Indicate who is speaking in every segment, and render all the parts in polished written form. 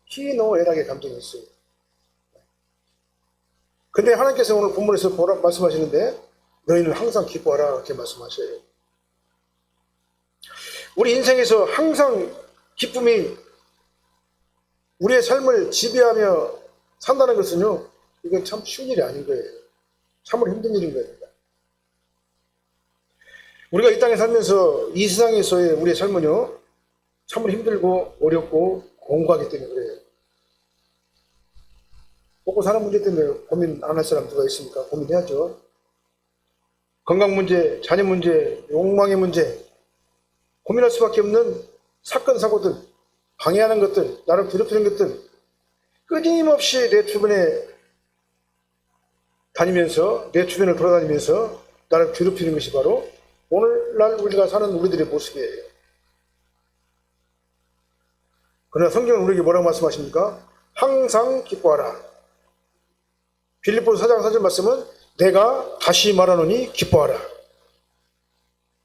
Speaker 1: 희노애락의 감정이 있어요. 근데 하나님께서 오늘 본문에서 말씀하시는데 너희는 항상 기뻐하라 이렇게 말씀하셔요. 우리 인생에서 항상 기쁨이 우리의 삶을 지배하며 산다는 것은요, 이건 참 쉬운 일이 아닌 거예요. 참으로 힘든 일인 거예요. 우리가 이 땅에 살면서 이 세상에서의 우리의 삶은요, 참으로 힘들고 어렵고 공고하기 때문에 그래요. 먹고 사는 문제 때문에 고민 안 할 사람 누가 있습니까? 고민해야죠. 건강 문제, 자녀 문제, 욕망의 문제, 고민할 수밖에 없는 사건, 사고들, 방해하는 것들, 나를 괴롭히는 것들, 끊임없이 내 주변에 다니면서, 내 주변을 돌아다니면서 나를 괴롭히는 것이 바로 오늘날 우리가 사는 우리들의 모습이에요. 그러나 성경은 우리에게 뭐라고 말씀하십니까? 항상 기뻐하라. 빌립보서 4장 4절 말씀은 내가 다시 말하노니 기뻐하라.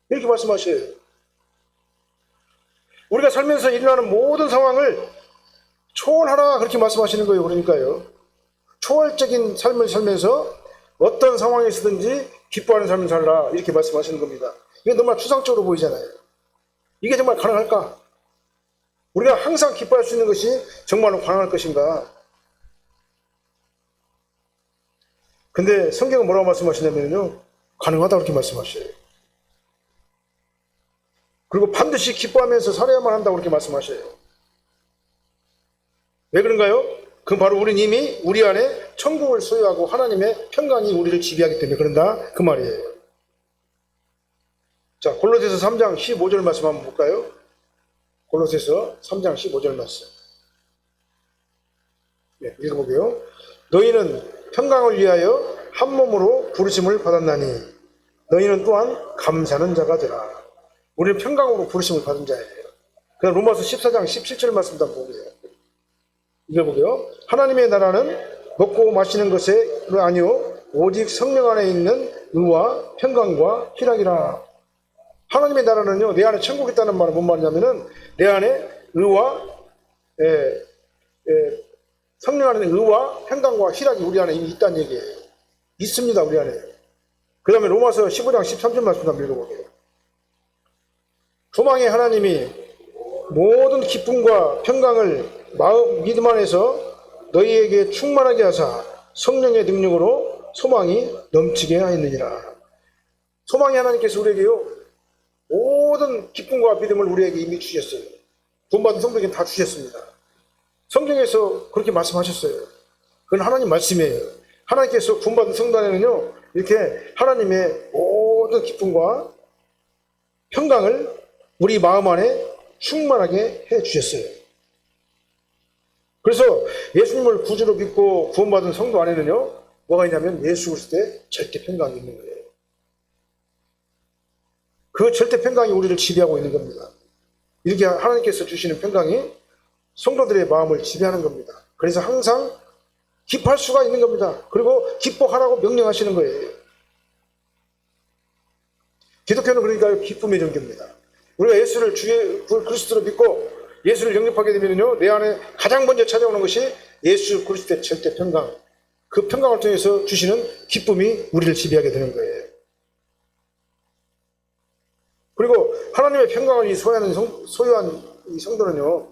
Speaker 1: 이렇게 말씀하셔요. 우리가 살면서 일어나는 모든 상황을 초월하라 그렇게 말씀하시는 거예요. 그러니까요. 초월적인 삶을 살면서 어떤 상황에서든지 기뻐하는 삶을 살라 이렇게 말씀하시는 겁니다. 이게 정말 추상적으로 보이잖아요. 이게 정말 가능할까? 우리가 항상 기뻐할 수 있는 것이 정말로 가능할 것인가? 근데 성경은 뭐라고 말씀하시냐면요, 가능하다 그렇게 말씀하셔요. 그리고 반드시 기뻐하면서 살아야만 한다고 그렇게 말씀하셔요. 왜 그런가요? 그건 바로 우리는 이미 우리 안에 천국을 소유하고 하나님의 평강이 우리를 지배하기 때문에 그런다 그 말이에요. 자, 골로새서 3장 15절 말씀 한번 볼까요? 골로새서 3장 15절 말씀. 네, 읽어보게요. 너희는 평강을 위하여 한 몸으로 부르심을 받았나니 너희는 또한 감사하는 자가 되라. 우리는 평강으로 부르심을 받은 자예요. 그럼 로마서 14장 17절 말씀도 한번 보게요. 읽어보게요. 하나님의 나라는 먹고 마시는 것에 아니요 오직 성령 안에 있는 의와 평강과 희락이라. 하나님의 나라는요, 내 안에 천국이 있다는 말은 뭔 말이냐면은 내 안에 의와 성령 안에 있는 의와 평강과 희락이 우리 안에 이미 있다는 얘기예요. 있습니다, 우리 안에. 그 다음에 로마서 15장 13절 말씀 한번 읽어볼게요. 소망의 하나님이 모든 기쁨과 평강을 마음 믿음 안에서 너희에게 충만하게 하사 성령의 능력으로 소망이 넘치게 하였느니라. 소망의 하나님께서 우리에게요, 모든 기쁨과 믿음을 우리에게 이미 주셨어요. 구원받은 성도에게 다 주셨습니다. 성경에서 그렇게 말씀하셨어요. 그건 하나님 말씀이에요. 하나님께서 구원받은 성도 안에는요, 이렇게 하나님의 모든 기쁨과 평강을 우리 마음 안에 충만하게 해 주셨어요. 그래서 예수님을 구주로 믿고 구원받은 성도 안에는요, 뭐가 있냐면 예수 그리스도의 절대 평강이 있는 거예요. 그 절대 평강이 우리를 지배하고 있는 겁니다. 이렇게 하나님께서 주시는 평강이 성도들의 마음을 지배하는 겁니다. 그래서 항상 기뻐할 수가 있는 겁니다. 그리고 기뻐하라고 명령하시는 거예요. 기독교는 그러니까 기쁨의 종교입니다. 우리가 예수를 주의 그리스도로 믿고 예수를 영접하게 되면요, 내 안에 가장 먼저 찾아오는 것이 예수 그리스도의 절대 평강. 그 평강을 통해서 주시는 기쁨이 우리를 지배하게 되는 거예요. 그리고 하나님의 평강을 소유한 이 성도는요,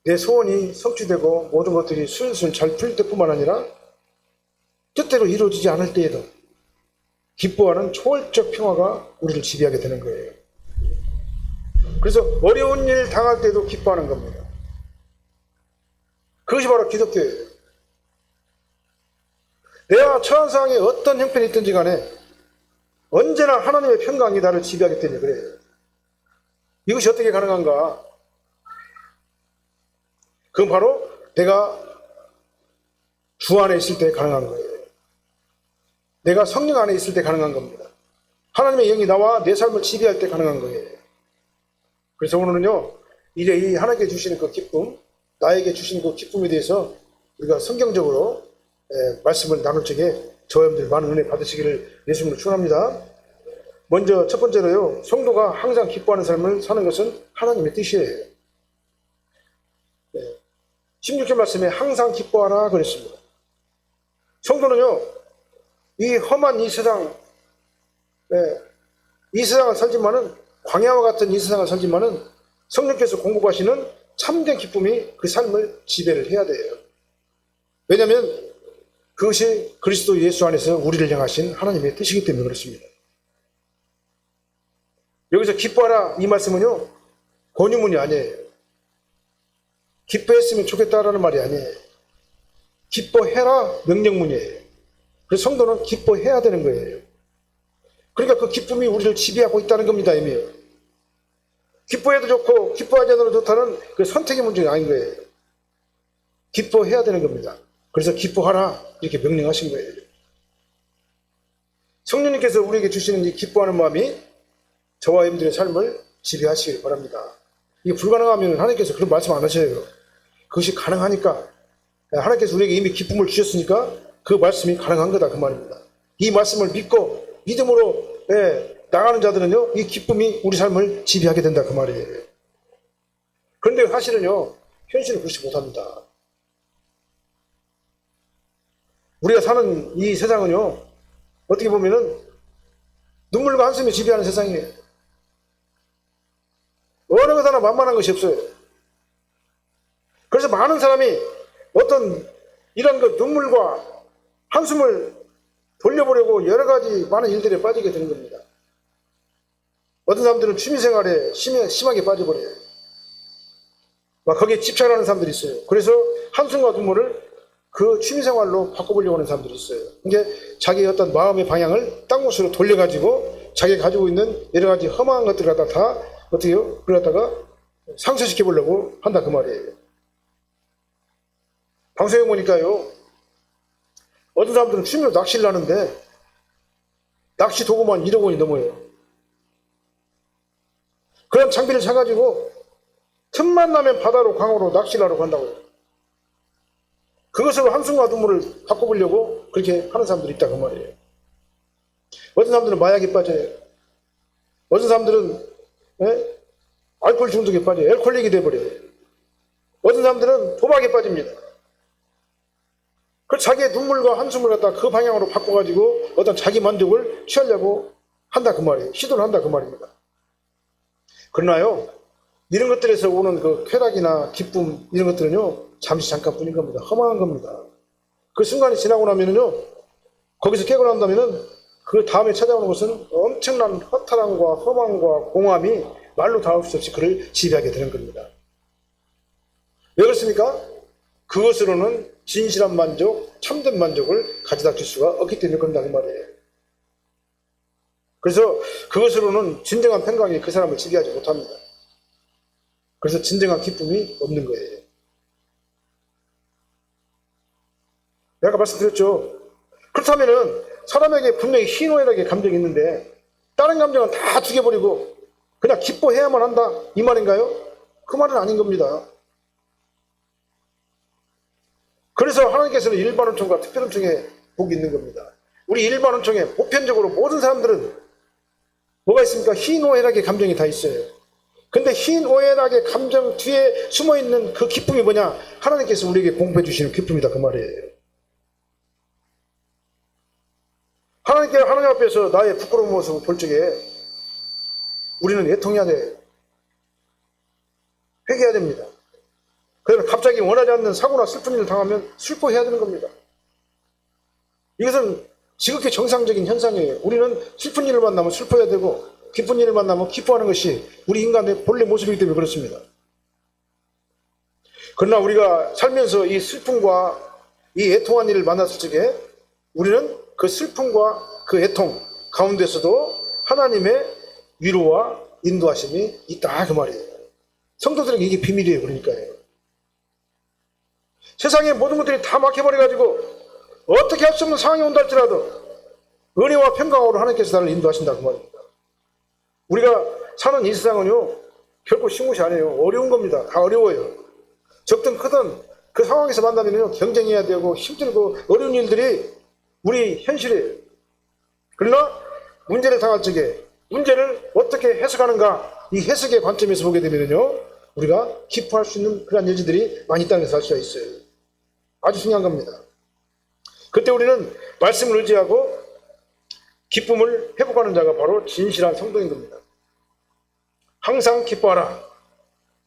Speaker 1: 내 소원이 성취되고 모든 것들이 술술 잘 풀릴 때뿐만 아니라 뜻대로 이루어지지 않을 때에도 기뻐하는 초월적 평화가 우리를 지배하게 되는 거예요. 그래서 어려운 일 당할 때도 기뻐하는 겁니다. 그것이 바로 기독교예요. 내가 처한 상황에 어떤 형편이 있든지 간에 언제나 하나님의 평강이 나를 지배하기 때문에 그래요. 이것이 어떻게 가능한가? 그건 바로 내가 주 안에 있을 때 가능한 거예요. 내가 성령 안에 있을 때 가능한 겁니다. 하나님의 영이 나와 내 삶을 지배할 때 가능한 거예요. 그래서 오늘은요, 이제 이 하나님께 주시는 그 기쁨, 나에게 주시는 그 기쁨에 대해서 우리가 성경적으로 말씀을 나눌 적에 저와 여러분들 많은 은혜 받으시기를 예수님으로 축원합니다. 먼저 첫 번째로요, 성도가 항상 기뻐하는 삶을 사는 것은 하나님의 뜻이에요. 16절 말씀에 항상 기뻐하라 그랬습니다. 성도는요, 이 험한 이 세상, 이 세상을 살지만은, 광야와 같은 이 세상을 살지만은 성령께서 공급하시는 참된 기쁨이 그 삶을 지배를 해야 돼요. 왜냐하면 그것이 그리스도 예수 안에서 우리를 향하신 하나님의 뜻이기 때문에 그렇습니다. 여기서 기뻐하라 이 말씀은요, 권유문이 아니에요. 기뻐했으면 좋겠다라는 말이 아니에요. 기뻐해라 명령문이에요. 그래서 성도는 기뻐해야 되는 거예요. 그러니까 그 기쁨이 우리를 지배하고 있다는 겁니다. 이미요. 기뻐해도 좋고 기뻐하지 않아도 좋다는 그 선택의 문제가 아닌 거예요. 기뻐해야 되는 겁니다. 그래서 기뻐하라 이렇게 명령하신 거예요. 성령님께서 우리에게 주시는 이 기뻐하는 마음이 저와 여러분들의 삶을 지배하시길 바랍니다. 이게 불가능하면 하나님께서 그런 말씀 안 하셔요. 그것이 가능하니까, 하나님께서 우리에게 이미 기쁨을 주셨으니까 그 말씀이 가능한 거다 그 말입니다. 이 말씀을 믿고 믿음으로 나가는 자들은요, 이 기쁨이 우리 삶을 지배하게 된다 그 말이에요. 그런데 사실은요, 현실은 그렇지 못합니다. 우리가 사는 이 세상은요, 어떻게 보면은 눈물과 한숨이 지배하는 세상이에요. 어느 것 하나 만만한 것이 없어요. 그래서 많은 사람이 어떤 이런 그 눈물과 한숨을 돌려보려고 여러 가지 많은 일들에 빠지게 되는 겁니다. 어떤 사람들은 취미생활에 심하게 빠져버려요. 막 거기에 집착하는 사람들이 있어요. 그래서 한숨과 눈물을 그 취미생활로 바꿔보려고 하는 사람들이 있어요. 이게 자기의 어떤 마음의 방향을 딴 곳으로 돌려가지고 자기가 가지고 있는 여러 가지 험한 것들을 갖다 다 어떻게요? 그걸 갖다가 상쇄시켜 보려고 한다 그 말이에요. 방송에 보니까요, 어떤 사람들은 취미로 낚시를 하는데 낚시 도구만 1억 원이 넘어요. 그런 장비를 사가지고 틈만 나면 바다로 강으로 낚시를 하러 간다고요. 그것으로 한숨과 눈물을 바꿔보려고 그렇게 하는 사람들이 있다 그 말이에요. 어떤 사람들은 마약에 빠져요. 어떤 사람들은 알코올 중독에 빠져요. 알코올릭이 돼버려요. 어떤 사람들은 도박에 빠집니다. 그 자기의 눈물과 한숨을 갖다 그 방향으로 바꿔가지고 어떤 자기 만족을 취하려고 한다 그 말이에요. 시도를 한다 그 말입니다. 그러나요, 이런 것들에서 오는 그 쾌락이나 기쁨 이런 것들은요, 잠시 잠깐뿐인 겁니다. 허망한 겁니다. 그 순간이 지나고 나면은요, 거기서 깨고 난다면은 그 다음에 찾아오는 것은 엄청난 허탈함과 허망과 공허함이 말로 닿을 수 없이 그를 지배하게 되는 겁니다. 왜 그렇습니까? 그것으로는 진실한 만족, 참된 만족을 가져다 줄 수가 없기 때문에 그런다 그 말이에요. 그래서 그것으로는 진정한 평강이 그 사람을 지배하지 못합니다. 그래서 진정한 기쁨이 없는 거예요. 내가 말씀드렸죠. 그렇다면은 사람에게 분명히 희노애락의 감정이 있는데 다른 감정은 다 죽여버리고 그냥 기뻐해야만 한다 이 말인가요? 그 말은 아닌 겁니다. 그래서 하나님께서는 일반원총과 특별원총에 복이 있는 겁니다. 우리 일반원총에 보편적으로 모든 사람들은 뭐가 있습니까? 희노애락의 감정이 다 있어요. 근데 희노애락의 감정 뒤에 숨어있는 그 기쁨이 뭐냐? 하나님께서 우리에게 공급해 주시는 기쁨이다 그 말이에요. 하나님 앞에서 나의 부끄러운 모습을 볼 적에 우리는 애통해야 돼. 회개해야 됩니다. 그러면 갑자기 원하지 않는 사고나 슬픈 일을 당하면 슬퍼해야 되는 겁니다. 이것은 지극히 정상적인 현상이에요. 우리는 슬픈 일을 만나면 슬퍼해야 되고 기쁜 일을 만나면 기뻐하는 것이 우리 인간의 본래 모습이기 때문에 그렇습니다. 그러나 우리가 살면서 이 슬픔과 이 애통한 일을 만났을 적에 우리는 그 슬픔과 그 애통 가운데서도 하나님의 위로와 인도하심이 있다 그 말이에요. 성도들에게 이게 비밀이에요. 그러니까요. 세상의 모든 것들이 다 막혀버려가지고 어떻게 할 수 없는 상황이 온다 할지라도 은혜와 평강으로 하나님께서 나를 인도하신다 그 말입니다. 우리가 사는 이 세상은요, 결코 쉬운 것이 아니에요. 어려운 겁니다. 다 어려워요. 적든 크든 그 상황에서 만나면 경쟁해야 되고 힘들고 어려운 일들이 우리 현실이에요. 그러나 문제를 당할 적에 문제를 어떻게 해석하는가, 이 해석의 관점에서 보게 되면요, 우리가 기뻐할 수 있는 그런 여지들이 많이 있다는 것을 알 수가 있어요. 아주 중요한 겁니다. 그때 우리는 말씀을 의지하고 기쁨을 회복하는 자가 바로 진실한 성도인 겁니다. 항상 기뻐하라.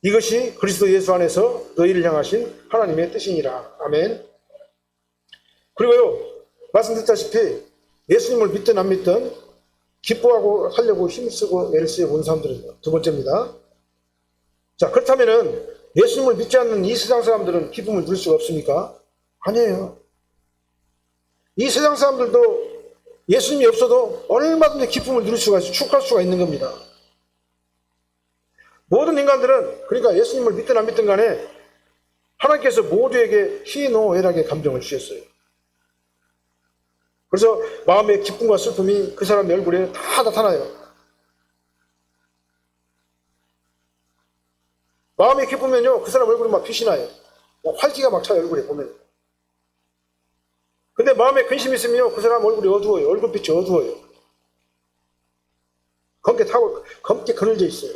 Speaker 1: 이것이 그리스도 예수 안에서 너희를 향하신 하나님의 뜻이니라. 아멘. 그리고요, 말씀드렸다시피 예수님을 믿든 안 믿든 기뻐하고 살려고 힘쓰고 애를 쓰여 사람들은요. 두 번째입니다. 자, 그렇다면은 예수님을 믿지 않는 이 세상 사람들은 기쁨을 누릴 수가 없습니까? 아니에요. 이 세상 사람들도 예수님이 없어도 얼마든지 기쁨을 누릴 수가 있어 축할 수가 있는 겁니다. 모든 인간들은 그러니까 예수님을 믿든 안 믿든 간에 하나님께서 모두에게 희노애락의 감정을 주셨어요. 그래서 마음의 기쁨과 슬픔이 그 사람의 얼굴에 다 나타나요. 마음이 기쁘면요 그 사람 얼굴에 막 빛이 나요. 막 활기가 막 차요. 얼굴에 보면. 근데 마음에 근심이 있으면요 그 사람 얼굴이 어두워요. 얼굴빛이 어두워요. 검게 그늘져 있어요.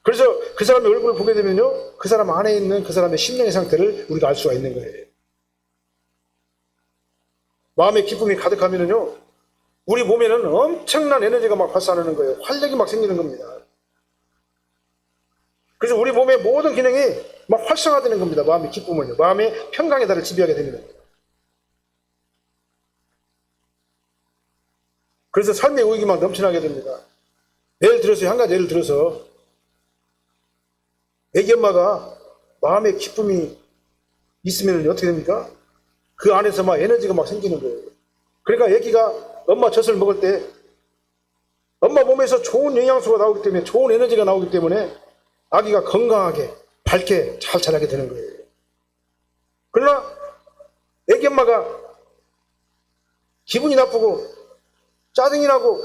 Speaker 1: 그래서 그 사람의 얼굴을 보게 되면요 그 사람 안에 있는 그 사람의 심령의 상태를 우리가 알 수가 있는 거예요. 마음의 기쁨이 가득하면요 우리 몸에는 엄청난 에너지가 막 발산하는 거예요. 활력이 막 생기는 겁니다. 그래서 우리 몸의 모든 기능이 막 활성화되는 겁니다. 마음의 기쁨은요. 마음의 평강의 달을 지배하게 되는 겁니다. 그래서 삶의 의욕이 막 넘쳐나게 됩니다. 예를 들어서 한 가지 예를 들어서 애기 엄마가 마음의 기쁨이 있으면 어떻게 됩니까? 그 안에서 막 에너지가 막 생기는 거예요. 그러니까 애기가 엄마 젖을 먹을 때 엄마 몸에서 좋은 영양소가 나오기 때문에 좋은 에너지가 나오기 때문에 아기가 건강하게 밝게 잘 자라게 되는 거예요. 그러나 애기 엄마가 기분이 나쁘고 짜증이 나고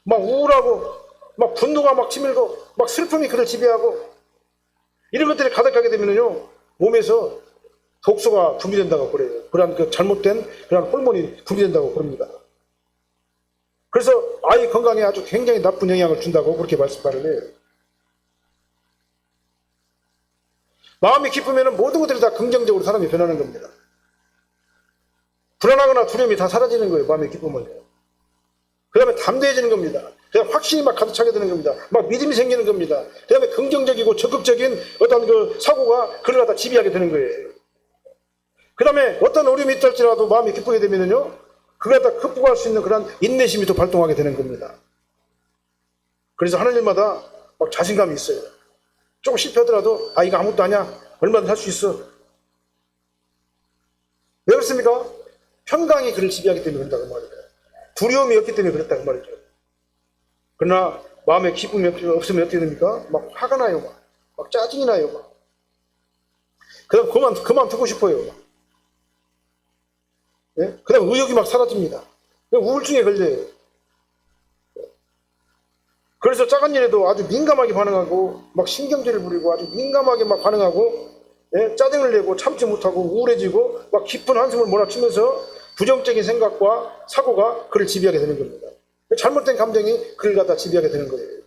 Speaker 1: 막 우울하고 막 분노가 막 치밀고 막 슬픔이 그를 지배하고 이런 것들이 가득하게 되면요 몸에서 독소가 분비된다고 그래요. 그러한 그 잘못된 그런 호르몬이 분비된다고 그럽니다. 그래서 아이 건강에 아주 굉장히 나쁜 영향을 준다고 그렇게 말씀을 해요. 마음이 기쁘면 모든 것들이 다 긍정적으로 사람이 변하는 겁니다. 불안하거나 두려움이 다 사라지는 거예요. 마음이 기쁘면요. 그 다음에 담대해지는 겁니다. 그냥 확신이 막 가득 차게 되는 겁니다. 막 믿음이 생기는 겁니다. 그 다음에 긍정적이고 적극적인 어떤 그 사고가 그를 갖다 지배하게 되는 거예요. 그 다음에 어떤 어려움이 있을지라도 마음이 기쁘게 되면요 그걸 갖다 극복할 수 있는 그런 인내심이 또 발동하게 되는 겁니다. 그래서 하는 일마다 막 자신감이 있어요. 조금 실패하더라도 이거 아무것도 아니야. 얼마든지 할 수 있어. 왜 그렇습니까? 평강이 그를 지배하기 때문에 그런다고 말이에요. 두려움이 없기 때문에 그렇다고 말이죠. 그러나 마음에 기쁨이 없으면 어떻게 됩니까? 막 화가 나요. 막 짜증이 나요. 그 다음 그만 두고 싶어요. 예? 그 다음 의욕이 막 사라집니다. 우울증에 걸려요. 그래서 작은 일에도 아주 민감하게 반응하고 막 신경질을 부리고 아주 민감하게 막 반응하고 예? 짜증을 내고 참지 못하고 우울해지고 막 깊은 한숨을 몰아치면서 부정적인 생각과 사고가 그를 지배하게 되는 겁니다. 잘못된 감정이 그를 갖다 지배하게 되는 거예요.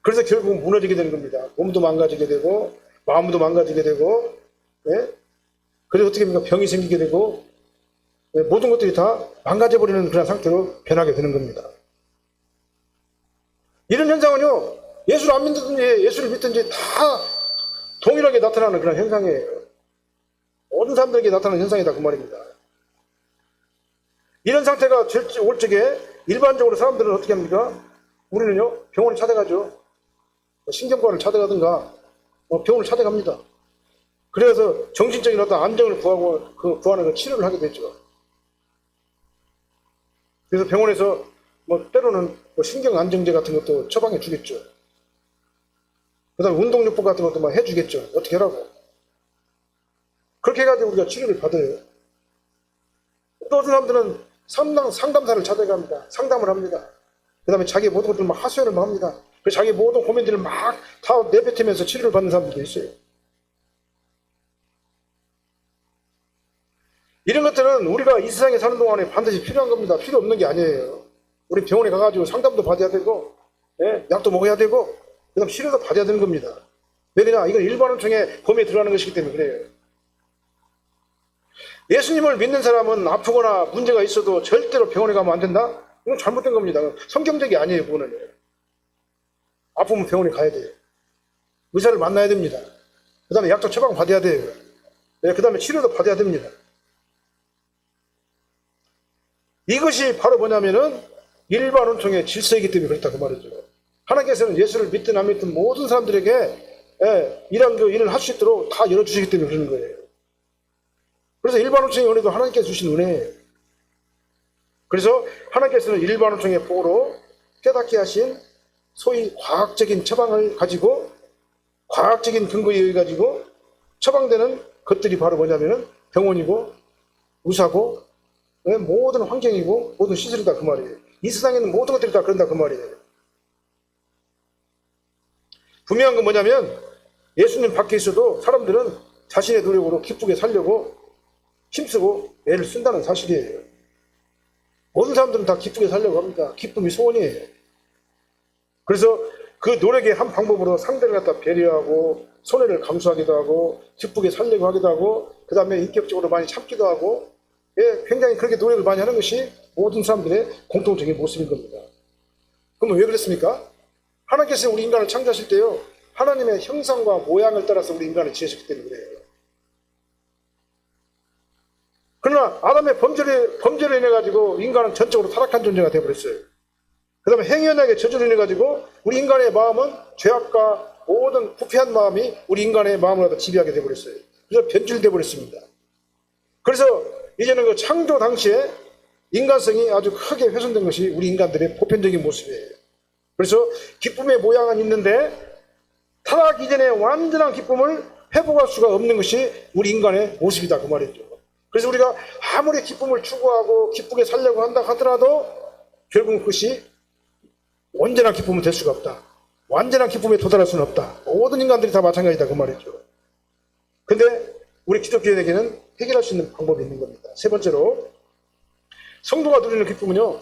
Speaker 1: 그래서 결국 무너지게 되는 겁니다. 몸도 망가지게 되고 마음도 망가지게 되고 예? 그래서 어떻게 됩니까? 병이 생기게 되고 예? 모든 것들이 다 망가져버리는 그런 상태로 변하게 되는 겁니다. 이런 현상은요 예수를 안 믿든지 예수를 믿든지 다 동일하게 나타나는 그런 현상이에요. 모든 사람들에게 나타나는 현상이다 그 말입니다. 이런 상태가 올 적에 일반적으로 사람들은 어떻게 합니까? 우리는요 병원을 찾아가죠. 신경과를 찾아가든가 병원을 찾아갑니다. 그래서 정신적인 어떤 안정을 구하고 구하는 그 치료를 하게 되죠. 그래서 병원에서 때로는 신경 안정제 같은 것도 처방해 주겠죠. 그 다음에 운동요법 같은 것도 막 해주겠죠. 어떻게 하라고. 그렇게 해가지고 우리가 치료를 받아요. 또 어떤 사람들은 상담사를 찾아갑니다. 상담을 합니다. 그 다음에 자기 모든 것들을 막 하소연을 막 합니다. 그래서 자기 모든 고민들을 막 다 내뱉으면서 치료를 받는 사람들도 있어요. 이런 것들은 우리가 이 세상에 사는 동안에 반드시 필요한 겁니다. 필요 없는 게 아니에요. 우리 병원에 가가지고 상담도 받아야 되고 예, 약도 먹어야 되고 그다음 치료도 받아야 되는 겁니다. 왜냐? 이건 일반원총의 범위에 들어가는 것이기 때문에 그래요. 예수님을 믿는 사람은 아프거나 문제가 있어도 절대로 병원에 가면 안 된다? 이건 잘못된 겁니다. 성경적이 아니에요. 그거는. 아프면 병원에 가야 돼요. 의사를 만나야 됩니다. 그 다음에 약도 처방 받아야 돼요. 네, 그 다음에 치료도 받아야 됩니다. 이것이 바로 뭐냐면은 일반원총의 질서이기 때문에 그렇다 그 말이죠. 하나님께서는 예수를 믿든 안 믿든 모든 사람들에게 이런 그 일을 할 수 있도록 다 열어주시기 때문에 그러는 거예요. 그래서 일반원총의 은혜도 하나님께서 주신 은혜예요. 그래서 하나님께서는 일반원총의 복으로 깨닫게 하신 소위 과학적인 처방을 가지고 과학적인 근거에 의해 가지고 처방되는 것들이 바로 뭐냐면은 병원이고 의사고 모든 환경이고 모든 시설이다 그 말이에요. 이 세상에 있는 모든 것들이 다 그런다 그 말이에요. 분명한 건 뭐냐면 예수님 밖에 있어도 사람들은 자신의 노력으로 기쁘게 살려고 힘쓰고 애를 쓴다는 사실이에요. 모든 사람들은 다 기쁘게 살려고 합니다. 기쁨이 소원이에요. 그래서 그 노력의 한 방법으로 상대를 갖다 배려하고 손해를 감수하기도 하고 기쁘게 살려고 하기도 하고 그 다음에 인격적으로 많이 참기도 하고 굉장히 그렇게 노력을 많이 하는 것이 모든 사람들의 공통적인 모습인 겁니다. 그러면 왜 그랬습니까? 하나님께서 우리 인간을 창조하실 때요 하나님의 형상과 모양을 따라서 우리 인간을 지으셨기 때문에 그래요. 그러나 아담의 범죄로 인해 가지고 인간은 전적으로 타락한 존재가 되어버렸어요. 그 다음에 행위언약의 저주로 인해 가지고 우리 인간의 마음은 죄악과 모든 부패한 마음이 우리 인간의 마음을 갖다 지배하게 되어버렸어요. 그래서 변질되어 버렸습니다. 그래서 이제는 그 창조 당시에 인간성이 아주 크게 훼손된 것이 우리 인간들의 보편적인 모습이에요. 그래서 기쁨의 모양은 있는데 타락 이전의 완전한 기쁨을 회복할 수가 없는 것이 우리 인간의 모습이다 그 말이죠. 그래서 우리가 아무리 기쁨을 추구하고 기쁘게 살려고 한다 하더라도 결국은 그것이 온전한 기쁨은 될 수가 없다. 완전한 기쁨에 도달할 수는 없다. 모든 인간들이 다 마찬가지다 그 말이죠. 근데 우리 기독교인에게는 해결할 수 있는 방법이 있는 겁니다. 세 번째로 성도가 누리는 기쁨은요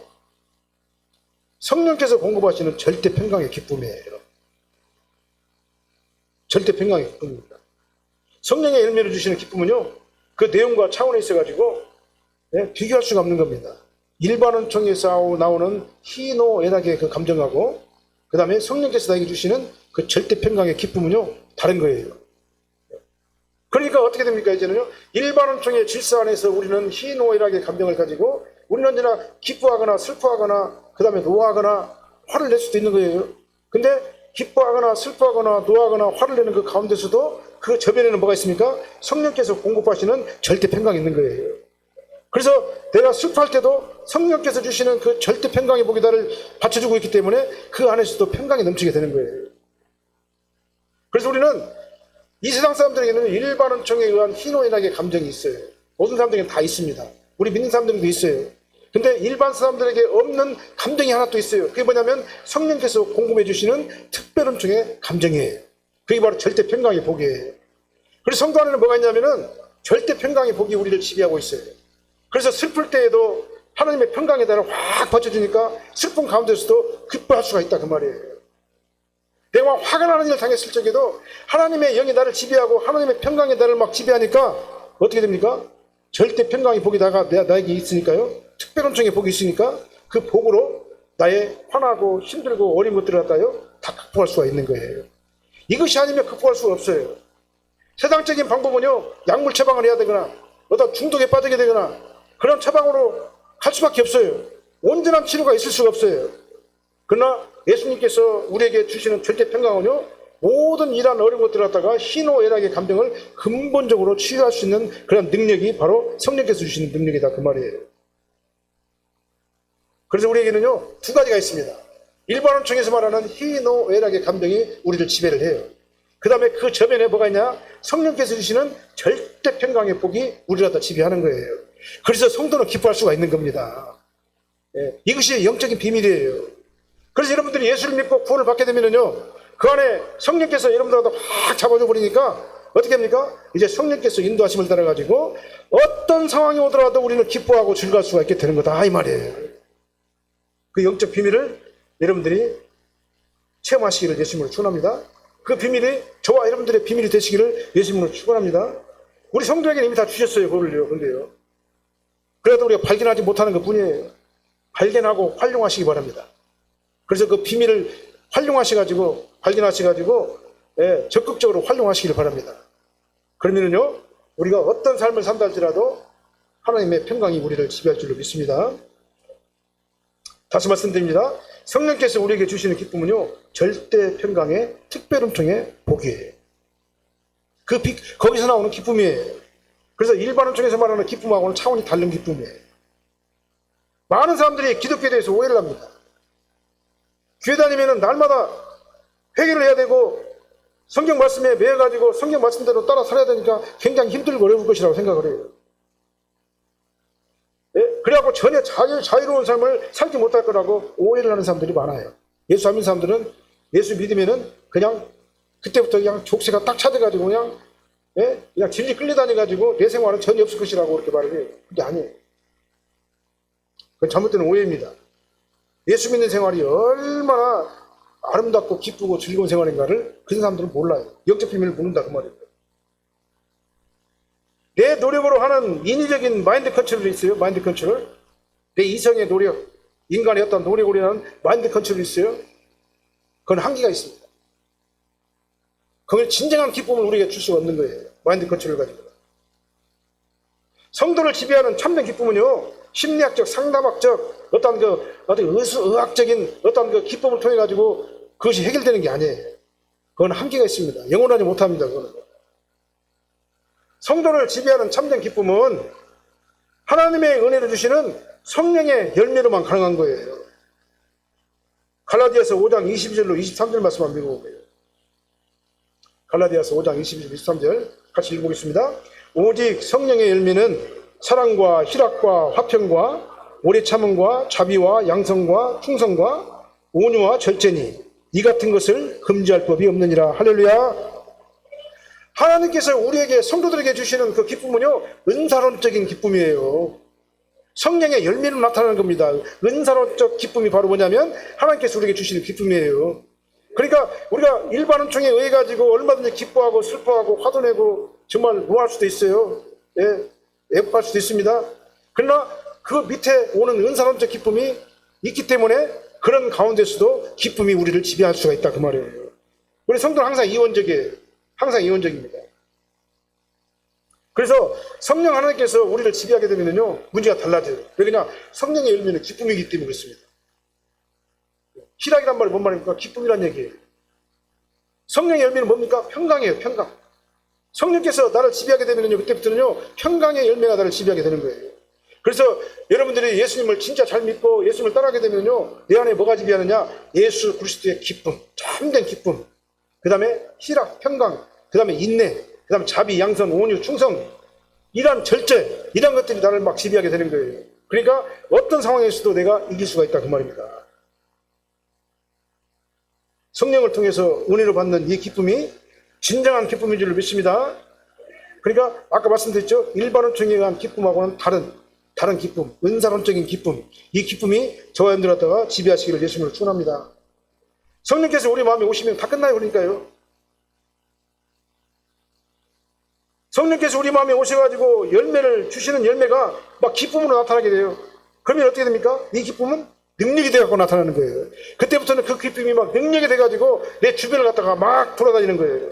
Speaker 1: 성령께서 공급하시는 절대 평강의 기쁨이에요. 절대 평강의 기쁨입니다. 성령의 열매를 주시는 기쁨은요 그 내용과 차원에 있어가지고 비교할 수가 없는 겁니다. 일반원총에서 나오는 희노애락의 그 감정하고 그 다음에 성령께서 나에게 주시는 그 절대 평강의 기쁨은요 다른 거예요. 그러니까 어떻게 됩니까? 이제는요 일반원총의 질서 안에서 우리는 희노애락의 감정을 가지고 우리는 언제나 기뻐하거나 슬퍼하거나 그 다음에 노하거나 화를 낼 수도 있는 거예요. 근데 기뻐하거나 슬퍼하거나 노하거나 화를 내는 그 가운데서도 그 저변에는 뭐가 있습니까? 성령께서 공급하시는 절대 평강이 있는 거예요. 그래서 내가 슬퍼할 때도 성령께서 주시는 그 절대 평강의 복이 나를 받쳐주고 있기 때문에 그 안에서도 평강이 넘치게 되는 거예요. 그래서 우리는 이 세상 사람들에게는 일반원총에 의한 희노애락의 감정이 있어요. 모든 사람들에게는 다 있습니다. 우리 믿는 사람들도 있어요. 근데 일반 사람들에게 없는 감정이 하나 또 있어요. 그게 뭐냐면 성령께서 공급해 주시는 특별원총의 감정이에요. 그게 바로 절대 평강의 복이에요. 그래서 성도 안에는 뭐가 있냐면은 절대 평강의 복이 우리를 지배하고 있어요. 그래서 슬플 때에도 하나님의 평강의 달을 확 받쳐주니까 슬픈 가운데서도 기뻐할 수가 있다 그 말이에요. 내가 화가 나는 일을 당했을 적에도 하나님의 영이 나를 지배하고 하나님의 평강의 달을 막 지배하니까 어떻게 됩니까? 절대 평강의 복이 나에게 있으니까요. 특별원총의 복이 있으니까 그 복으로 나의 화나고 힘들고 어려운 것들을 갖다요 다 극복할 수가 있는 거예요. 이것이 아니면 극복할 수가 없어요. 세상적인 방법은요 약물 처방을 해야 되거나 어떤 중독에 빠지게 되거나 그런 처방으로 갈 수밖에 없어요. 온전한 치료가 있을 수가 없어요. 그러나 예수님께서 우리에게 주시는 절대 평강은요 모든 이러한 어려운 것들을 갖다가 희노애락의 감정을 근본적으로 치유할 수 있는 그런 능력이 바로 성령께서 주시는 능력이다 그 말이에요. 그래서 우리에게는요 두 가지가 있습니다. 일반원총에서 말하는 희노애락의 감정이 우리를 지배를 해요. 그 다음에 그 저변에 뭐가 있냐? 성령께서 주시는 절대 평강의 복이 우리를 갖다 지배하는 거예요. 그래서 성도는 기뻐할 수가 있는 겁니다. 이것이 영적인 비밀이에요. 그래서 여러분들이 예수를 믿고 구원을 받게 되면은요 그 안에 성령께서 여러분들하고 확 잡아줘 버리니까 어떻게 합니까? 이제 성령께서 인도하심을 따라가지고 어떤 상황이 오더라도 우리는 기뻐하고 즐거울 수가 있게 되는 거다 이 말이에요. 그 영적 비밀을 여러분들이 체험하시기를 예수님으로 축원합니다. 그 비밀이 저와 여러분들의 비밀이 되시기를 예수님으로 축원합니다. 우리 성도에게는 이미 다 주셨어요. 그걸요. 근데요. 그래도 우리가 발견하지 못하는 것 뿐이에요. 발견하고 활용하시기 바랍니다. 그래서 그 비밀을 활용하셔가지고 발견하셔가지고 적극적으로 활용하시기를 바랍니다. 그러면은요 우리가 어떤 삶을 산다 할지라도 하나님의 평강이 우리를 지배할 줄로 믿습니다. 다시 말씀드립니다. 성령께서 우리에게 주시는 기쁨은요 절대 평강의 특별 은총의 복이에요. 거기서 나오는 기쁨이에요. 그래서 일반 은총에서 말하는 기쁨하고는 차원이 다른 기쁨이에요. 많은 사람들이 기독교에 대해서 오해를 합니다. 교회 다니면은 날마다 회개를 해야 되고 성경 말씀에 매여가지고 성경 말씀대로 따라 살아야 되니까 굉장히 힘들고 어려울 것이라고 생각을 해요. 그래갖고 전혀 자유로운 삶을 살지 못할 거라고 오해를 하는 사람들이 많아요. 예수 안 믿는 사람들은 예수 믿으면은 그냥 그때부터 그냥 족쇄가 딱 차져가지고 그냥 질질 끌려다녀가지고 내 생활은 전혀 없을 것이라고 그렇게 말을 해요. 그게 아니에요. 그건 잘못된 오해입니다. 예수 믿는 생활이 얼마나 아름답고 기쁘고 즐거운 생활인가를 그런 사람들은 몰라요. 영적 비밀을 모른다 그 말이에요. 내 노력으로 하는 인위적인 마인드 컨트롤이 있어요. 마인드 컨트롤. 내 이성의 노력, 인간의 어떤 노력으로 하는 마인드 컨트롤이 있어요. 그건 한계가 있습니다. 그걸 진정한 기쁨을 우리에게 줄 수가 없는 거예요. 마인드 컨트롤을 가지고. 성도를 지배하는 참된 기쁨은요, 심리학적, 상담학적, 어떤 의학적인 어떤 기쁨을 통해 가지고 그것이 해결되는 게 아니에요. 그건 한계가 있습니다. 영원하지 못합니다. 그거는. 성도를 지배하는 참된 기쁨은 하나님의 은혜를 주시는 성령의 열매로만 가능한 거예요. 갈라디아서 5장 22절로 23절 말씀 한번 읽어볼게요. 갈라디아서 5장 22절 23절 같이 읽어보겠습니다. 오직 성령의 열매는 사랑과 희락과 화평과 오래 참음과 자비와 양성과 충성과 온유와 절제니 이 같은 것을 금지할 법이 없느니라. 할렐루야. 하나님께서 우리에게 성도들에게 주시는 그 기쁨은요 은사론적인 기쁨이에요. 성령의 열매로 나타나는 겁니다. 은사론적 기쁨이 바로 뭐냐면 하나님께서 우리에게 주시는 기쁨이에요. 그러니까 우리가 일반 은총에 의해 가지고 얼마든지 기뻐하고 슬퍼하고 화도 내고 정말 노할 수도 있어요. 애국할 수도 있습니다. 그러나 그 밑에 오는 은사론적 기쁨이 있기 때문에 그런 가운데서도 기쁨이 우리를 지배할 수가 있다 그 말이에요. 우리 성도는 항상 이원적이에요. 항상 이원적입니다. 그래서 성령 하나님께서 우리를 지배하게 되면요 문제가 달라져요. 왜 그러냐? 성령의 열매는 기쁨이기 때문에 그렇습니다. 희락이란 말이 뭔 말입니까? 기쁨이란 얘기예요. 성령의 열매는 뭡니까? 평강이에요. 평강. 성령께서 나를 지배하게 되면요 그때부터는요 평강의 열매가 나를 지배하게 되는 거예요. 그래서 여러분들이 예수님을 진짜 잘 믿고 예수님을 따라가게 되면요 내 안에 뭐가 지배하느냐? 예수 그리스도의 기쁨, 참된 기쁨, 그 다음에 희락, 평강, 그 다음에 인내, 그 다음에 자비, 양선, 온유, 충성, 이런 절제, 이런 것들이 나를 막 지배하게 되는 거예요. 그러니까 어떤 상황에서도 내가 이길 수가 있다 그 말입니다. 성령을 통해서 은혜를 받는 이 기쁨이 진정한 기쁨인 줄 믿습니다. 그러니까 아까 말씀드렸죠. 일반 은총에 의한 기쁨하고는 다른 기쁨, 은사론적인 기쁨, 이 기쁨이 저와 여러분들 갖다가 지배하시기를 예수님으로 축원합니다. 성령께서 우리 마음에 오시면 다 끝나요. 그러니까요. 성령께서 우리 마음에 오셔가지고 열매를 주시는 열매가 막 기쁨으로 나타나게 돼요. 그러면 어떻게 됩니까? 이 기쁨은 능력이 돼갖고 나타나는 거예요. 그때부터는 그 기쁨이 막 능력이 돼가지고 내 주변을 갖다가 막 돌아다니는 거예요.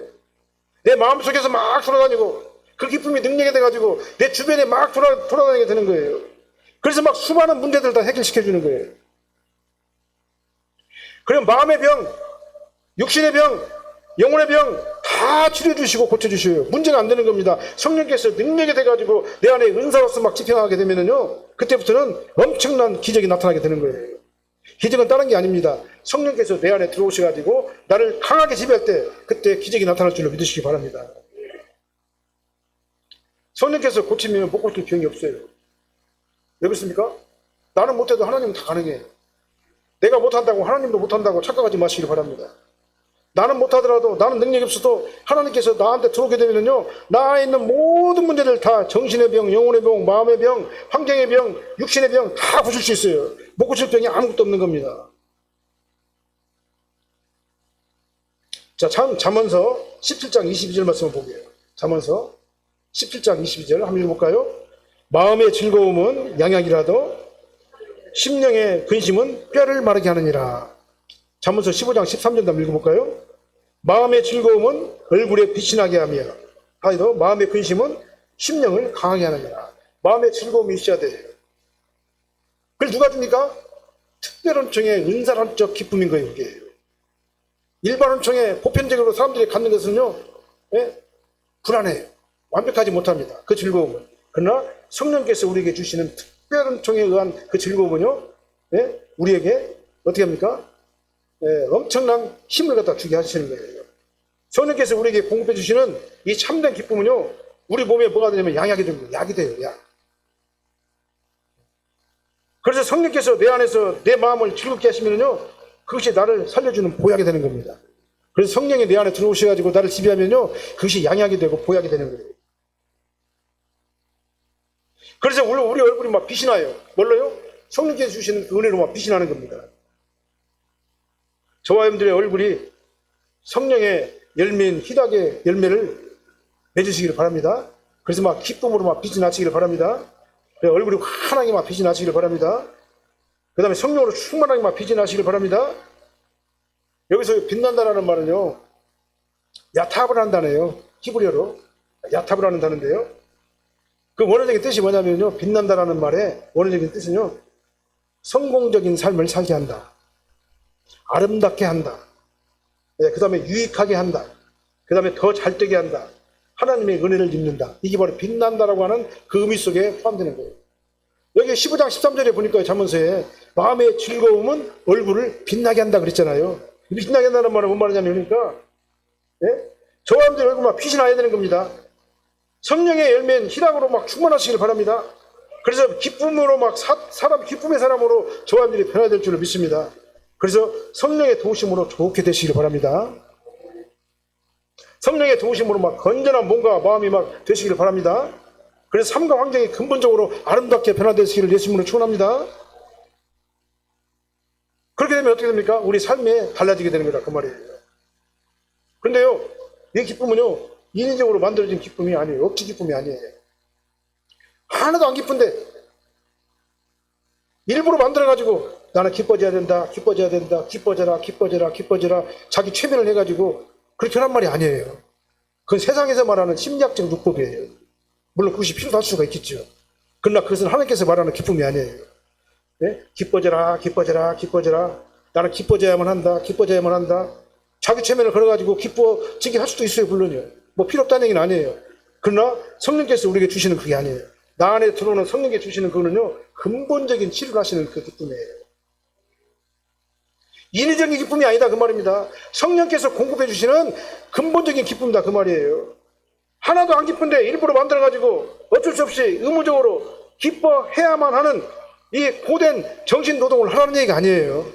Speaker 1: 내 마음속에서 막 돌아다니고 그 기쁨이 능력이 돼가지고 내 주변에 막 돌아다니게 되는 거예요. 그래서 막 수많은 문제들을 다 해결시켜주는 거예요. 그럼 마음의 병, 육신의 병, 영혼의 병 다 치료해주시고 고쳐주셔요. 문제가 안 되는 겁니다. 성령께서 능력이 돼가지고 내 안에 은사로서 막 집행하게 되면은요 그때부터는 엄청난 기적이 나타나게 되는 거예요. 기적은 다른 게 아닙니다. 성령께서 내 안에 들어오셔가지고 나를 강하게 지배할 때 그때 기적이 나타날 줄로 믿으시기 바랍니다. 성령께서 고치면 못 고칠 병이 없어요. 왜 그렇습니까? 나는 못해도 하나님은 다 가능해요. 내가 못한다고 하나님도 못한다고 착각하지 마시기 바랍니다. 나는 못하더라도 나는 능력이 없어도 하나님께서 나한테 들어오게 되면요 나 안에 있는 모든 문제를 다 정신의 병, 영혼의 병, 마음의 병, 환경의 병, 육신의 병 다 고칠 수 있어요. 못 고칠 병이 아무것도 없는 겁니다. 자, 잠언서 17장 22절 말씀을 보게요. 잠언서 17장 22절 한번 읽어볼까요? 마음의 즐거움은 양약이라도 심령의 근심은 뼈를 마르게 하느니라. 잠언서 15장 13절 한번 읽어볼까요? 마음의 즐거움은 얼굴에 빛이 나게 하며 하여도 마음의 근심은 심령을 강하게 하느니라. 마음의 즐거움이 있어야 돼요. 그걸 누가 줍니까? 특별원청의 은사론적 기쁨인 거예요. 이게 일반원청의 보편적으로 사람들이 갖는 것은요, 불안해요. 완벽하지 못합니다. 그 즐거움은. 그러나 성령께서 우리에게 주시는 특별원청에 의한 그 즐거움은요, 우리에게 어떻게 합니까? 엄청난 힘을 갖다 주게 하시는 거예요. 성령께서 우리에게 공급해 주시는 이 참된 기쁨은요, 우리 몸에 뭐가 되냐면 양약이 됩니다. 약이 돼요. 약. 그래서 성령께서 내 안에서 내 마음을 즐겁게 하시면요, 그것이 나를 살려주는 보약이 되는 겁니다. 그래서 성령이 내 안에 들어오셔가지고 나를 지배하면요, 그것이 양약이 되고 보약이 되는 거예요. 그래서 우리 얼굴이 막 빛이 나요. 뭘로요? 성령께서 주시는 그 은혜로 막 빛이 나는 겁니다. 저와 여러분들의 얼굴이 성령의 열매인 희락의 열매를 맺으시기를 바랍니다. 그래서 막 기쁨으로 막 빛이 나시기를 바랍니다. 얼굴이 환하게 막 빛이 나시기를 바랍니다. 그 다음에 성령으로 충만하게 막 빛이 나시기를 바랍니다. 여기서 빛난다라는 말은요, 야탑을 한다네요. 히브리어로 야탑을 한다는데요. 그 원어적인 뜻이 뭐냐면요, 빛난다라는 말의 원어적인 뜻은요, 성공적인 삶을 살게 한다, 아름답게 한다, 그 다음에 유익하게 한다, 그 다음에 더 잘되게 한다, 하나님의 은혜를 입는다. 이게 바로 빛난다라고 하는 그 의미 속에 포함되는 거예요. 여기 15장 13절에 보니까 잠언서에 마음의 즐거움은 얼굴을 빛나게 한다 그랬잖아요. 빛나게 한다는 말은 뭔 말이냐면, 그러니까 저와 여러분들 얼굴 막 빛이 나야 되는 겁니다. 성령의 열매인 희락으로 막 충만하시길 바랍니다. 그래서 기쁨으로 막 기쁨의 사람으로 저와 여러분들이 변화될 줄을 믿습니다. 그래서 성령의 도우심으로 좋게 되시길 바랍니다. 성령의 도우심으로 막 건전한 몸과 마음이 막 되시길 바랍니다. 그래서 삶과 환경이 근본적으로 아름답게 변화되시기를 예수님으로 축원합니다. 그렇게 되면 어떻게 됩니까? 우리 삶에 달라지게 되는 거다 그 말이에요. 그런데요, 이 기쁨은요, 인위적으로 만들어진 기쁨이 아니에요. 억지 기쁨이 아니에요. 하나도 안 기쁜데 일부러 만들어가지고 나는 기뻐져야 된다, 기뻐져야 된다, 기뻐져라, 기뻐져라, 기뻐져라, 자기 최면을 해가지고 그렇게 하란 말이 아니에요. 그건 세상에서 말하는 심리학적 누법이에요. 물론 그것이 필요할 수가 있겠죠. 그러나 그것은 하나님께서 말하는 기쁨이 아니에요. 기뻐져라, 기뻐져라, 기뻐져라. 나는 기뻐져야만 한다, 기뻐져야만 한다. 자기 최면을 걸어가지고 기뻐지게 할 수도 있어요, 물론요. 뭐 필요 없다는 얘기는 아니에요. 그러나 성령께서 우리에게 주시는 그게 아니에요. 나 안에 들어오는 성령께 주시는 그거는요, 근본적인 치료를 하시는 그 기쁨이에요. 인위적인 기쁨이 아니다 그 말입니다. 성령께서 공급해 주시는 근본적인 기쁨이다 그 말이에요. 하나도 안 기쁜데 일부러 만들어가지고 어쩔 수 없이 의무적으로 기뻐해야만 하는 이 고된 정신노동을 하라는 얘기가 아니에요.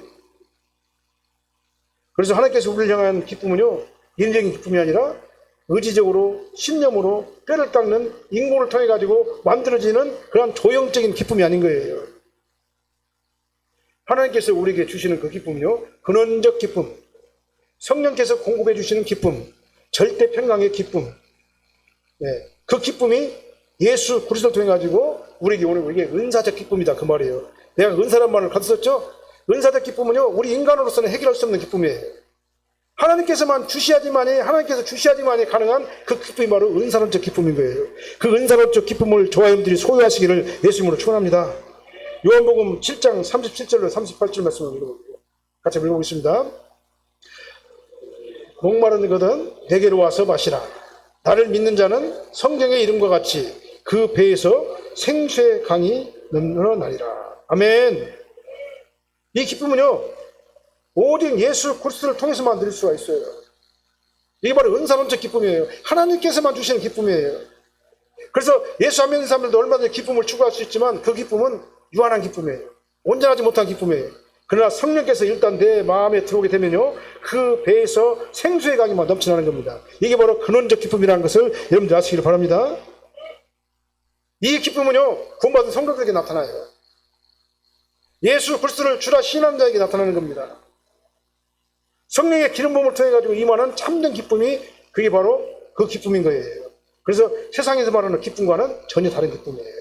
Speaker 1: 그래서 하나님께서 우리를 향한 기쁨은요, 인위적인 기쁨이 아니라 의지적으로 신념으로 뼈를 닦는 인고를 통해 가지고 만들어지는 그런 조형적인 기쁨이 아닌 거예요. 하나님께서 우리에게 주시는 그 기쁨은요, 근원적 기쁨, 성령께서 공급해 주시는 기쁨, 절대 평강의 기쁨, 그 기쁨이 예수 그리스도를 통해 가지고 우리에게 오는 우리에게 은사적 기쁨이다 그 말이에요. 내가 은사란 말을 가졌었죠. 은사적 기쁨은요, 우리 인간으로서는 해결할 수 없는 기쁨이에요. 하나님께서만 주시야지만이, 하나님께서 주시야지만이 가능한 그 기쁨이 바로 은사론적 기쁨인 거예요. 그 은사론적 기쁨을 저와 여러분들이 소유하시기를 예수님으로 축원합니다. 요한복음 7장 37절로 38절 말씀을 읽어볼게요. 같이 읽어보겠습니다. 목마른 것은 내게로 와서 마시라. 나를 믿는 자는 성경의 이름과 같이 그 배에서 생수의 강이 넘어나리라. 아멘. 이 기쁨은요, 오직 예수 그리스도를 통해서만 누릴 수가 있어요. 이게 바로 은사론적 기쁨이에요. 하나님께서만 주시는 기쁨이에요. 그래서 예수 안 믿는 사람들도 얼마든지 기쁨을 추구할 수 있지만 그 기쁨은 유한한 기쁨이에요. 온전하지 못한 기쁨이에요. 그러나 성령께서 일단 내 마음에 들어오게 되면요, 그 배에서 생수의 강이 넘쳐나는 겁니다. 이게 바로 근원적 기쁨이라는 것을 여러분들 아시기를 바랍니다. 이 기쁨은요, 구원받은 성도들에게 나타나요. 예수 그리스도를 주라 신앙자에게 나타나는 겁니다. 성령의 기름 부음을 통해 가지고 임하는 참된 기쁨이 그게 바로 그 기쁨인 거예요. 그래서 세상에서 말하는 기쁨과는 전혀 다른 기쁨이에요.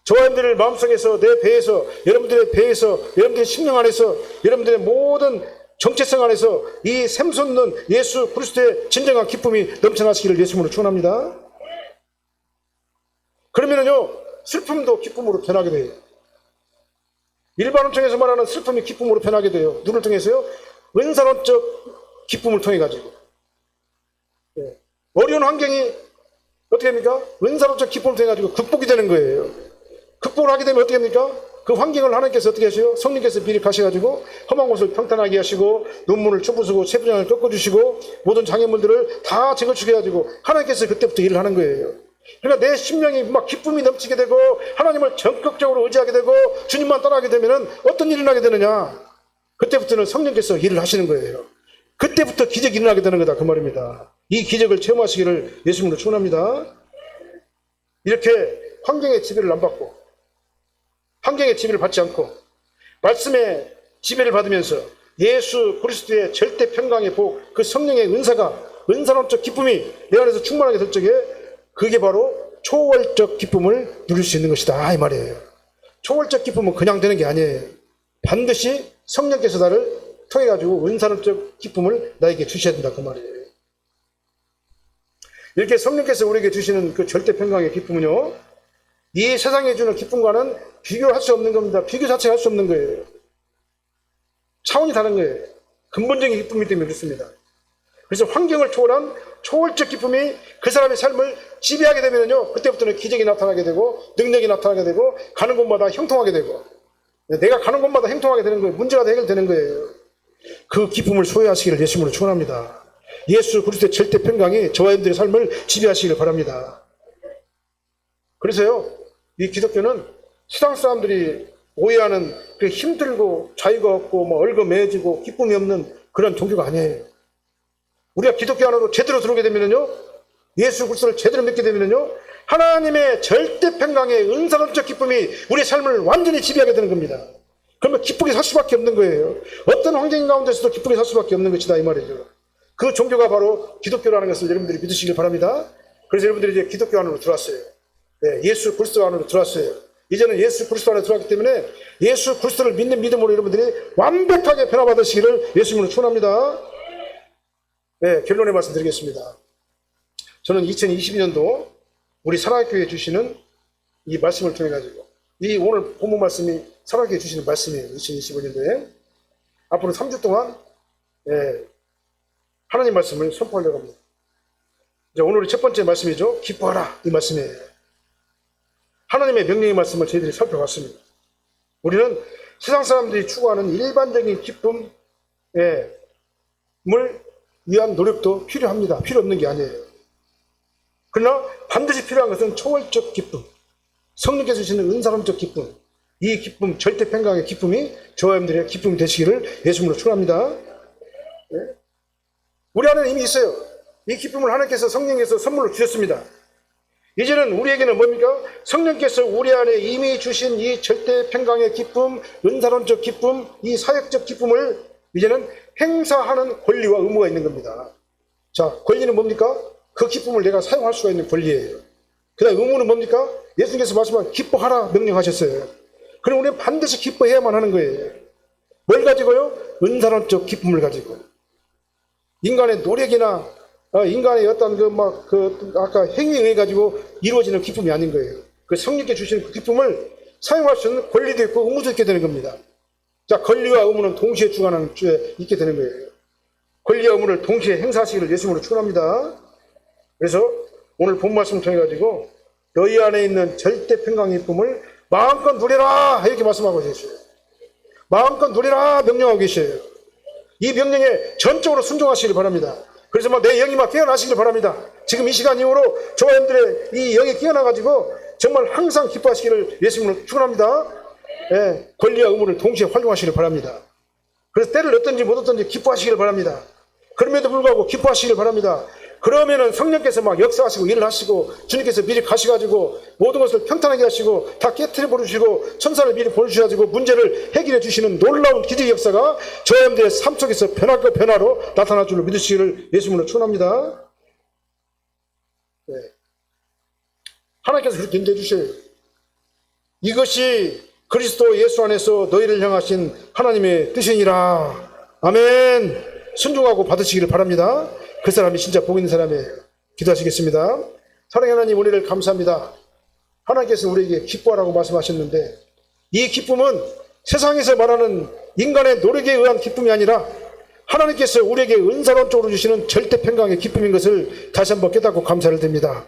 Speaker 1: 저와 여러분들의 마음속에서, 내 배에서, 여러분들의 배에서, 여러분들의 심령 안에서, 여러분들의 모든 정체성 안에서 이 샘솟는 예수 그리스도의 진정한 기쁨이 넘쳐나시기를 예수님으로 축원합니다. 그러면은요, 슬픔도 기쁨으로 변하게 돼요. 일반을 통해서 말하는 슬픔이 기쁨으로 변하게 돼요. 누구를 통해서요? 은사론적 기쁨을 통해 가지고. 어려운 환경이 어떻게 됩니까? 은사론적 기쁨을 통해 가지고 극복이 되는 거예요. 극복을 하게 되면 어떻게 됩니까? 그 환경을 하나님께서 어떻게 하세요? 성령께서 미리 가셔가지고 험한 곳을 평탄하게 하시고 눈물을 쭈부수고 세부장을 꺾어주시고 모든 장애물들을 다 제거시켜가지고 하나님께서 그때부터 일을 하는 거예요. 그러니까 내 심령이 막 기쁨이 넘치게 되고 하나님을 적극적으로 의지하게 되고 주님만 따라가게 되면은 어떤 일이 나게 되느냐? 그때부터는 성령께서 일을 하시는 거예요. 그때부터 기적이 일어나게 되는 거다 그 말입니다. 이 기적을 체험하시기를 예수님으로 축원합니다. 이렇게 환경의 지배를 안 받고 환경의 지배를 받지 않고 말씀의 지배를 받으면서 예수 그리스도의 절대 평강의 복, 그 성령의 은사가 은사론적 기쁨이 내 안에서 충만하게 될 적에 그게 바로 초월적 기쁨을 누릴 수 있는 것이다 이 말이에요. 초월적 기쁨은 그냥 되는 게 아니에요. 반드시 성령께서 나를 통해 가지고 은사론적 기쁨을 나에게 주셔야 된다 그 말이에요. 이렇게 성령께서 우리에게 주시는 그 절대 평강의 기쁨은요, 이 세상에 주는 기쁨과는 비교할 수 없는 겁니다. 비교 자체가 할 수 없는 거예요. 차원이 다른 거예요. 근본적인 기쁨이기 때문에 그렇습니다. 그래서 환경을 초월한 초월적 기쁨이 그 사람의 삶을 지배하게 되면요, 그때부터는 기적이 나타나게 되고 능력이 나타나게 되고 가는 곳마다 형통하게 되고 내가 가는 곳마다 형통하게 되는 거예요. 문제가 해결되는 거예요. 그 기쁨을 소유하시기를 예수님으로 축원합니다. 예수 그리스도의 절대 평강이 저와 여러분들의 삶을 지배하시기를 바랍니다. 그래서요, 이 기독교는 세상 사람들이 오해하는 그 힘들고 자유가 없고 뭐 얼거매지고 기쁨이 없는 그런 종교가 아니에요. 우리가 기독교 안으로 제대로 들어오게 되면요, 예수 그리스도를 제대로 믿게 되면요, 하나님의 절대 평강의 은사론적 기쁨이 우리의 삶을 완전히 지배하게 되는 겁니다. 그러면 기쁘게 살 수밖에 없는 거예요. 어떤 환경 가운데서도 기쁘게 살 수밖에 없는 것이다 이 말이죠. 그 종교가 바로 기독교라는 것을 여러분들이 믿으시길 바랍니다. 그래서 여러분들이 이제 기독교 안으로 들어왔어요. 네, 예수 그리스도 안으로 들어왔어요. 이제는 예수 그리스도 안에 들어왔기 때문에 예수 그리스도를 믿는 믿음으로 여러분들이 완벽하게 변화받으시기를 예수님으로 축원합니다. 네, 결론의 말씀 드리겠습니다. 저는 2022년도 우리 사랑교회에 주시는 이 말씀을 통해 가지고 이 오늘 본문 말씀이 사랑교회에 주시는 말씀이에요. 2025년도에 앞으로 3주 동안 하나님 말씀을 선포하려고 합니다. 이제 오늘의 첫 번째 말씀이죠. 기뻐하라 이 말씀이에요. 하나님의 명령의 말씀을 저희들이 살펴봤습니다. 우리는 세상 사람들이 추구하는 일반적인 기쁨을 위한 노력도 필요합니다. 필요 없는 게 아니에요. 그러나 반드시 필요한 것은 초월적 기쁨, 성령께서 주시는 은사론적 기쁨, 이 기쁨, 절대 평강의 기쁨이 저와 여러분들의 기쁨이 되시기를 예수님으로 축원합니다. 우리 안에는 이미 있어요. 이 기쁨을 하나님께서 성령께서 선물로 주셨습니다. 이제는 우리에게는 뭡니까? 성령께서 우리 안에 이미 주신 이 절대 평강의 기쁨, 은사론적 기쁨, 이 사역적 기쁨을 이제는 행사하는 권리와 의무가 있는 겁니다. 자, 권리는 뭡니까? 그 기쁨을 내가 사용할 수가 있는 권리예요. 그 다음 의무는 뭡니까? 예수님께서 말씀한 기뻐하라 명령하셨어요. 그럼 우리는 반드시 기뻐해야만 하는 거예요. 뭘 가지고요? 은사론적 기쁨을 가지고. 인간의 노력이나 인간의 어떤 아까 행위에 의해 가지고 이루어지는 기쁨이 아닌 거예요. 그 성령께 주시는 그 기쁨을 사용할 수 있는 권리도 있고 의무도 있게 되는 겁니다. 자, 권리와 의무는 동시에 주관하는 주에 있게 되는 거예요. 권리와 의무를 동시에 행사하시기를 예수님으로 축원합니다. 그래서 오늘 본 말씀을 통해 가지고 너희 안에 있는 절대 평강의 기쁨을 마음껏 누리라 이렇게 말씀하고 계세요. 마음껏 누리라 명령하고 계셔요. 이 명령에 전적으로 순종하시길 바랍니다. 그래서 내 영이 깨어나시길 바랍니다. 지금 이 시간 이후로 저와 여러분들의 이 영이 깨어나가지고 정말 항상 기뻐하시기를 예수님으로 축원합니다. 권리와 의무를 동시에 활용하시길 바랍니다. 그래서 때를 얻든지 못 얻든지 기뻐하시길 바랍니다. 그럼에도 불구하고 기뻐하시길 바랍니다. 그러면은 성령께서 막 역사하시고 일을 하시고 주님께서 미리 가셔가지고 모든 것을 평탄하게 하시고 다 깨트려 버리시고 천사를 미리 보내주셔가지고 문제를 해결해 주시는 놀라운 기적의 역사가 저 여러분들의 삶 속에서 변화가 변화로 나타날 줄로 믿으시기를 예수님으로 축원합니다. 네. 하나님께서 그렇게 인도해 주셔요. 이것이 그리스도 예수 안에서 너희를 향하신 하나님의 뜻이니라. 아멘. 순종하고 받으시기를 바랍니다. 그 사람이 진짜 복 있는 사람이에요. 기도하시겠습니다. 사랑하는 하나님, 은혜를 감사합니다. 하나님께서 우리에게 기뻐하라고 말씀하셨는데 이 기쁨은 세상에서 말하는 인간의 노력에 의한 기쁨이 아니라 하나님께서 우리에게 은사론적으로 주시는 절대 평강의 기쁨인 것을 다시 한번 깨닫고 감사를 드립니다.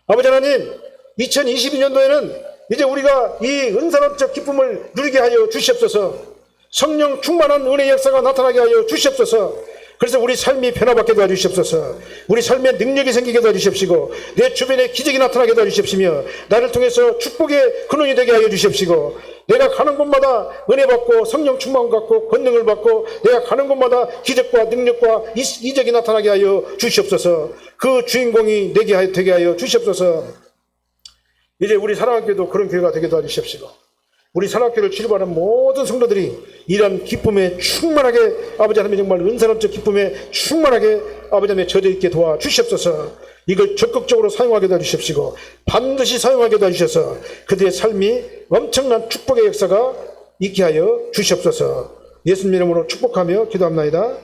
Speaker 1: 아버지 하나님, 2022년도에는 이제 우리가 이 은사론적 기쁨을 누리게 하여 주시옵소서. 성령 충만한 은혜의 역사가 나타나게 하여 주시옵소서. 그래서 우리 삶이 변화받게 도와주시옵소서. 우리 삶에 능력이 생기게 도와주시옵시고 내 주변에 기적이 나타나게 도와주시옵시며 나를 통해서 축복의 근원이 되게 하여 주시옵시고 내가 가는 곳마다 은혜 받고 성령 충만 받고 권능을 받고 내가 가는 곳마다 기적과 능력과 이적이 나타나게 하여 주시옵소서. 그 주인공이 되게 하여 주시옵소서. 이제 우리 사랑학교도 그런 교회가 되게 도와주시옵시고 우리 사랑학교를 치료받는 모든 성도들이 이런 기쁨에 충만하게 아버지 하나님 정말 은사론적 기쁨에 충만하게 아버지 하나님 젖어 있게 도와주시옵소서. 이걸 적극적으로 사용하게 도와주시옵시고 반드시 사용하게 도와주셔서 그들의 삶이 엄청난 축복의 역사가 있게 하여 주시옵소서. 예수님 이름으로 축복하며 기도합나이다.